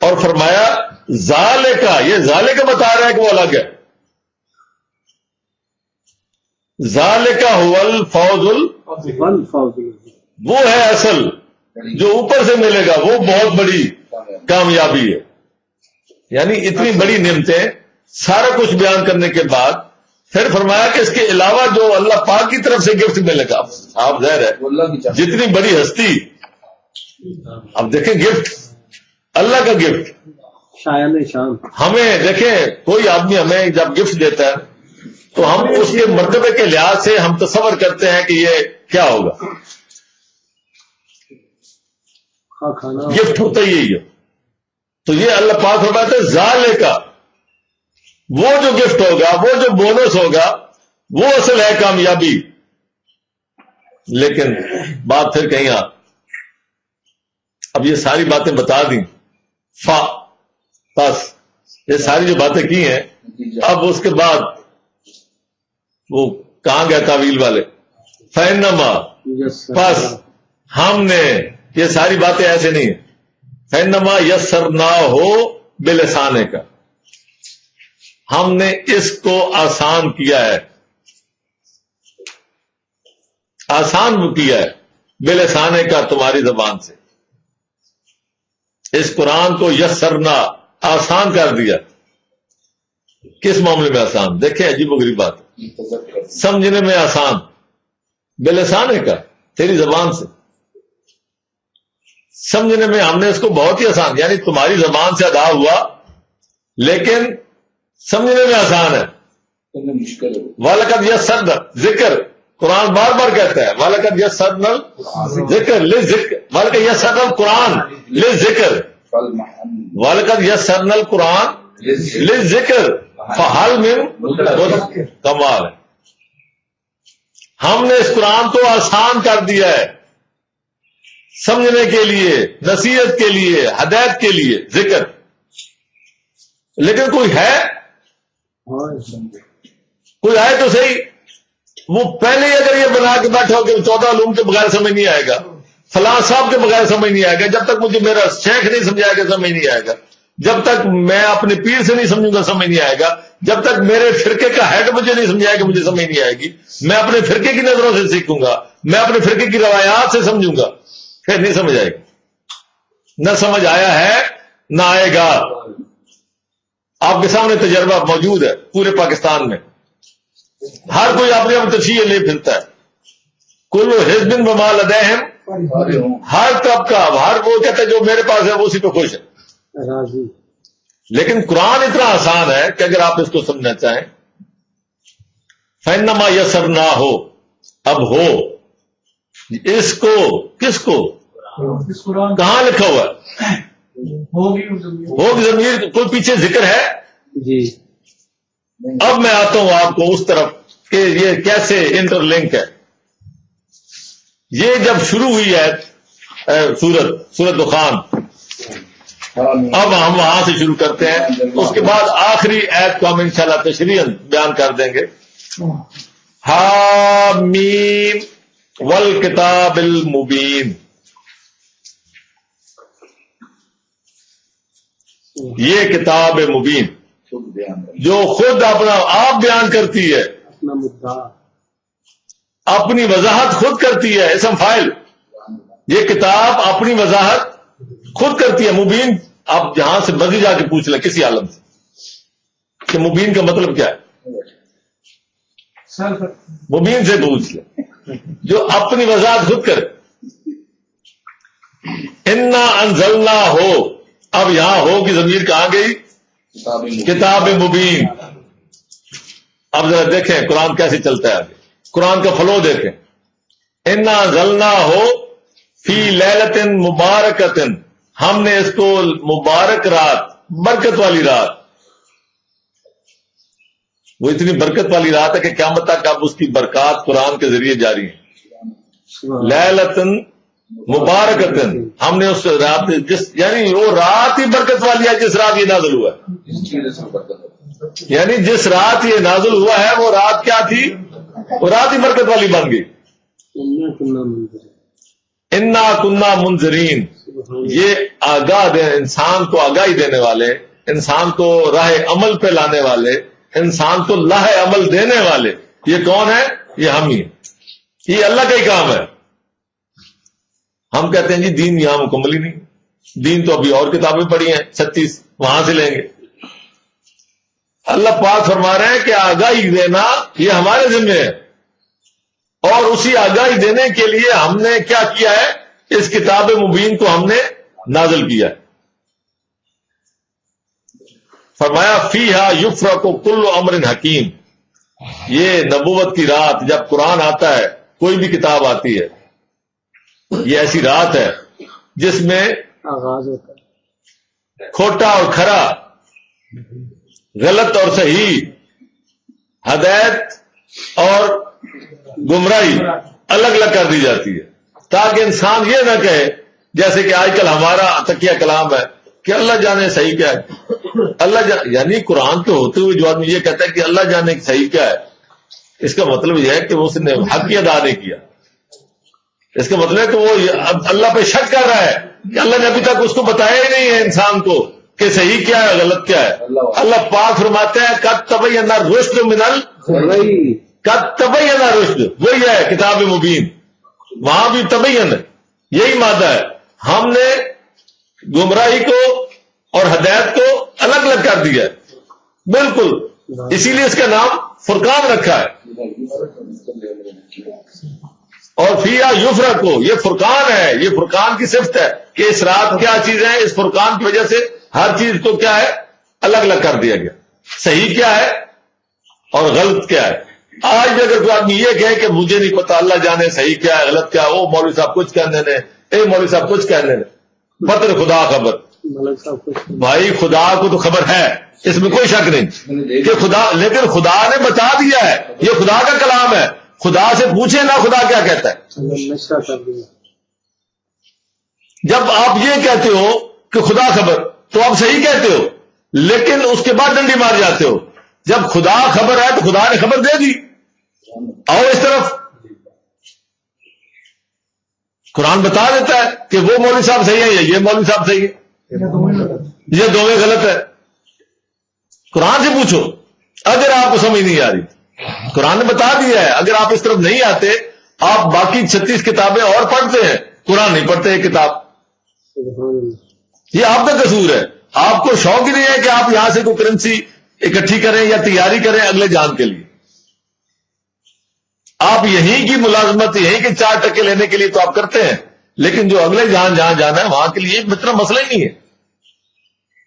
اور فرمایا ذالکا، یہ ذالکا بتا رہا ہے کہ وہ الگ ہے۔ ذالکا هو الفوز وہ ہے اصل جو اوپر سے ملے گا، وہ بہت بڑی کامیابی ہے۔ یعنی اتنی بڑی نعمتیں سارا کچھ بیان کرنے کے بعد پھر فرمایا کہ اس کے علاوہ جو اللہ پاک کی طرف سے گفٹ ملے گا۔ آپ ظاہر ہے جتنی بڑی ہستی، اب دیکھیں گفٹ اللہ کا گفٹ شان ہمیں، دیکھیں کوئی آدمی ہمیں جب گفٹ دیتا ہے تو ہم اس کے مرتبے کے لحاظ سے ہم تصور کرتے ہیں کہ یہ کیا ہوگا، گفٹ ہوتا ہی یہی ہے۔ تو یہ اللہ پاک فرماتا ہے ذالکا، وہ جو گفٹ ہوگا، وہ جو بونس ہوگا، وہ اصل ہے کامیابی۔ لیکن بات پھر کہیں اب یہ ساری باتیں بتا دیں، بس یہ ساری جو باتیں کی ہیں، اب اس کے بعد وہ کہاں گیا تعویل والے، فینما، بس ہم نے یہ ساری باتیں ایسے نہیں ہیں، فینما یسرنا ہو بلسانے کا، ہم نے اس کو آسان کیا ہے، آسان کیا ہے بلسانے کا، تمہاری زبان سے۔ اس قرآن کو یسرنا، آسان کر دیا۔ کس معاملے میں آسان؟ دیکھیں عجیب و غریب بات، سمجھنے میں آسان، بلسانے کا، تیری زبان سے سمجھنے میں ہم نے اس کو بہت ہی آسان، یعنی تمہاری زبان سے ادا ہوا لیکن سمجھنے میں آسان ہے۔ وَلَقَدْ يَسَّرْنَا، ذکر قرآن بار بار کہتا ہے وَلَقَدْ يَسَّرْنَا ذکر لِلذِّکر، وَلَقَدْ يَسَّرْنَا القرآن لِلذِّکر، وَلَقَدْ يَسَّرْنَا القرآن لِلذِّکر فَهَلْ مِن مُدَّکِرٍ، کمال ہے۔ ہم نے اس قرآن کو آسان کر دیا ہے سمجھنے کے لیے، نصیحت کے لیے، ہدایت کے لیے، ذکر۔ لیکن کوئی ہے تو صحیح، وہ پہلے ہی اگر یہ بنا کے بیٹھا ہو کہ 14 علوم کے بغیر سمجھ نہیں آئے گا، فلاں صاحب کے بغیر سمجھ نہیں آئے گا، جب تک مجھے میرا شیخ نہیں سمجھائے گا سمجھ نہیں آئے گا، جب تک میں اپنے پیر سے نہیں سمجھوں گا سمجھ نہیں آئے گا، جب تک میرے فرقے کا ہیڈ مجھے نہیں سمجھائے گا مجھے سمجھ نہیں آئے گی، میں اپنے فرقے کی نظروں سے سیکھوں گا، میں اپنے فرقے کی روایات سے سمجھوں گا، پھر نہیں سمجھ آئے گا۔ نہ سمجھ آیا ہے نہ آئے گا۔ آپ کے سامنے تجربہ موجود ہے پورے پاکستان میں، ہر کوئی اپنی اپنی تشریح لے پھرتا ہے، کل حزب بما لدیہم، ہر طبقہ، ہر وہ کہتا ہے جو میرے پاس ہے وہ اسی پہ خوش ہے۔ لیکن قرآن اتنا آسان ہے کہ اگر آپ اس کو سمجھنا چاہیں، فَإِنَّمَا يَسَّرْنَاهُ، اب ہو اس کو، کس کو، کہاں لکھا ہوا ہے؟ ہوگی ضمیر، کوئی پیچھے ذکر ہے جی۔ اب میں آتا ہوں آپ کو اس طرف کہ یہ کیسے انٹر لنک ہے۔ یہ جب شروع ہوئی ہے سورت دخان، اب ہم وہاں سے شروع کرتے ہیں، اس کے بعد آخری آیت کو ہم انشاءاللہ تشریحاً بیان کر دیں گے۔ حامیم والکتاب المبین، یہ کتاب مبین جو خود اپنا آپ بیان کرتی ہے، اپنی وضاحت خود کرتی ہے، اسم فاعل، یہ کتاب اپنی وضاحت خود کرتی ہے۔ مبین، آپ جہاں سے مرضی جا کے پوچھ لیں کسی عالم سے کہ مبین کا مطلب کیا ہے، مبین سے پوچھ لیں جو اپنی وضاحت خود کرے۔ انا انزلنا ہو، اب یہاں ہو کی ضمیر کہاں گئی؟ کتاب مبین۔ اب ذرا دیکھیں قرآن کیسے چلتا ہے آگے، قرآن کا فلو دیکھیں۔ انا انزلنا ہو فی لیلۃ مبارکۃ، ہم نے اس کو مبارک رات، برکت والی رات، وہ اتنی برکت والی رات ہے کہ قیامت تک اب اس کی برکات قرآن کے ذریعے جاری ہیں۔ لیلۃ مبارکۃ، ہم نے اس رات، جس یعنی وہ رات ہی برکت والی ہے جس رات یہ نازل ہوا ہے، یعنی جس رات یہ نازل ہوا ہے وہ رات کیا تھی؟ وہ رات ہی برکت والی بن گئی۔ انا کننا منذرین، یہ انسان کو آگاہی دینے والے، انسان کو راہ عمل پہ لانے والے، انسان کو لاہ عمل دینے والے، یہ کون ہے؟ یہ ہم ہی ہیں۔ یہ اللہ کا ہی کام ہے۔ ہم کہتے ہیں جی دین یہاں مکمل ہی نہیں، دین تو ابھی اور کتابیں پڑھی ہیں 36، وہاں سے لیں گے۔ اللہ پاک فرما رہے ہیں کہ آگاہی دینا یہ ہمارے ذمہ ہے، اور اسی آگاہی دینے کے لیے ہم نے کیا کیا ہے؟ اس کتاب مبین کو ہم نے نازل کیا ہے۔ فرمایا فیہا یفرق کل امر حکیم، یہ نبوت کی رات جب قرآن آتا ہے، کوئی بھی کتاب آتی ہے، یہ ایسی رات ہے جس میں آغاز ہوتا ہے، کھوٹا اور کھرا، غلط اور صحیح، ہدایت اور گمراہی الگ الگ کر دی جاتی ہے، تاکہ انسان یہ نہ کہے جیسے کہ آج کل ہمارا تکیہ کلام ہے کہ اللہ جانے صحیح کیا ہے۔ یعنی قرآن کے ہوتے ہوئے جو آدمی یہ کہتا ہے کہ اللہ جانے صحیح کیا ہے، اس کا مطلب یہ ہے کہ اس نے حق کی ادا نہیں کیا۔ اس کا مطلب ہے کہ وہ اللہ پہ شک کر رہا ہے کہ اللہ نے ابھی تک اس کو بتایا ہی نہیں ہے انسان کو کہ صحیح کیا ہے غلط کیا ہے۔ اللہ پاک فرماتے ہیں قد تبین الرشد من قد تبین الرشد، وہی ہے کتاب مبین، وہاں بھی تبین ہے، یہی مادہ ہے۔ ہم نے گمراہی کو اور ہدایت کو الگ الگ کر دیا ہے، بالکل، اسی لیے اس کا نام فرقان رکھا ہے۔ اور فیہا یفرق کو، یہ فرقان ہے، یہ فرقان کی صفت ہے کہ اس رات کیا چیز ہے، اس فرقان کی وجہ سے ہر چیز کو کیا ہے الگ الگ کر دیا گیا، صحیح کیا ہے اور غلط کیا ہے۔ آج بھی اگر کوئی آدمی یہ کہے کہ مجھے نہیں پتا اللہ جانے صحیح کیا ہے غلط کیا ہے، وہ مولوی صاحب کچھ کہنے نے، اے مولوی صاحب کچھ کہنے نے، پتر خدا خبر، بھائی خدا کو تو خبر ہے، اس میں کوئی شک نہیں کہ خدا، لیکن خدا نے بتا دیا ہے، یہ خدا کا کلام ہے، خدا سے پوچھیں نا خدا کیا کہتا ہے۔ جب آپ یہ کہتے ہو کہ خدا خبر تو آپ صحیح کہتے ہو، لیکن اس کے بعد ڈنڈی مار جاتے ہو۔ جب خدا خبر ہے تو خدا نے خبر دے دی، آؤ اس طرف، قرآن بتا دیتا ہے کہ وہ مولوی صاحب صحیح ہے یا یہ مولوی صاحب صحیح ہے، یہ دونوں غلط ہے۔ قرآن سے پوچھو اگر آپ کو سمجھ نہیں آ رہی، قرآن نے بتا دیا ہے۔ اگر آپ اس طرف نہیں آتے، آپ باقی 36 کتابیں اور پڑھتے ہیں، قرآن نہیں پڑھتے ایک کتاب، یہ آپ کا قصور ہے۔ آپ کو شوق ہی نہیں ہے کہ آپ یہاں سے کوئی کرنسی اکٹھی کریں یا تیاری کریں اگلے جان کے لیے۔ آپ یہیں کی ملازمت، یہیں کے 4 ٹکے لینے کے لیے تو آپ کرتے ہیں، لیکن جو اگلے جہاں جانا ہے وہاں کے لیے اتنا مسئلہ ہی نہیں ہے۔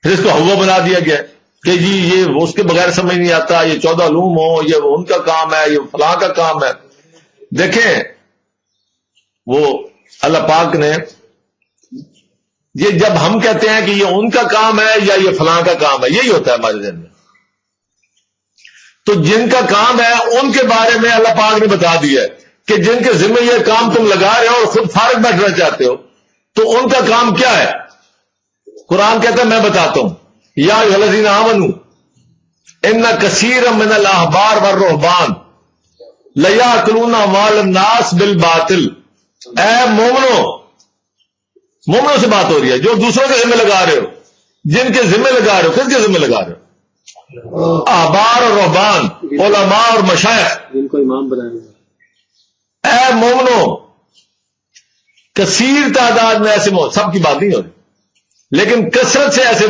پھر اس کو ہوا بنا دیا گیا کہ جی یہ اس کے بغیر سمجھ نہیں آتا، یہ 14 علوم ہو، یہ ان کا کام ہے، یہ فلاں کا کام ہے۔ دیکھیں وہ اللہ پاک نے یہ جب ہم کہتے ہیں کہ یہ ان کا کام ہے یا یہ فلاں کا کام ہے، یہی ہوتا ہے ہمارے ذہن میں۔ تو جن کا کام ہے ان کے بارے میں اللہ پاک نے بتا دیا ہے کہ جن کے ذمہ یہ کام تم لگا رہے ہو اور خود فارغ بیٹھنا چاہتے ہو، تو ان کا کام کیا ہے؟ قرآن کہتا ہے میں بتاتا ہوں، یا ایھا الذین آمنوا ان کثیرا من الاحبار والرہبان لیاکلون اموال الناس بالباطل۔ اے مومنوں سے بات ہو رہی ہے جو دوسروں کے ذمہ لگا رہے ہو، جن کے ذمہ لگا رہے ہو، کس کے ذمہ لگا رہے ہو؟ احبار اور رہبان، علماء اور مشائخ، جن کو امام بنائے۔ اے مومنو، کثیر تعداد میں ایسے سب کی بات نہیں ہو رہی، لیکن کثرت سے ایسے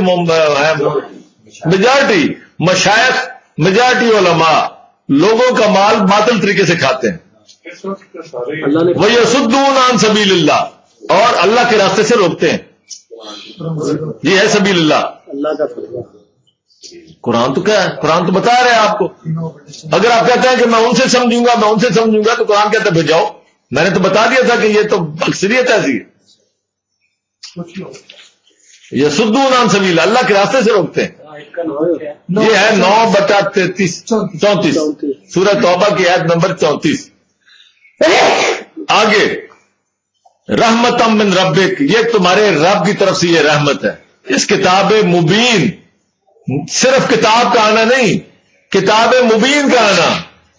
میجارٹی مشائخ، میجارٹی علماء لوگوں کا مال باطل طریقے سے کھاتے ہیں۔ وَيَصُدُّونَ عَن سَبِيلِ اللَّهِ، اور اللہ کے راستے سے روکتے ہیں۔ یہ ہے سبیل اللہ، اللہ کا فرمان۔ قرآن تو کیا ہے؟ قرآن تو بتا رہے ہیں آپ کو۔ اگر آپ کہتے ہیں کہ میں ان سے سمجھوں گا، میں ان سے سمجھوں گا، تو قرآن کہتا ہے پھر جاؤ، میں نے تو بتا دیا تھا کہ یہ تو اکثریت ایسی ہے۔ یہ سدون عن سبیل، اللہ کے راستے سے روکتے ہیں۔ یہ ہے 9/34 سورہ توبہ کی آیت نمبر 34۔ آگے رحمتم من ربک، یہ تمہارے رب کی طرف سے یہ رحمت ہے۔ اس کتاب مبین، صرف کتاب کا آنا نہیں، کتاب مبین کا آنا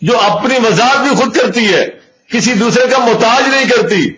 جو اپنی وضاحت بھی خود کرتی ہے، کسی دوسرے کا محتاج نہیں کرتی،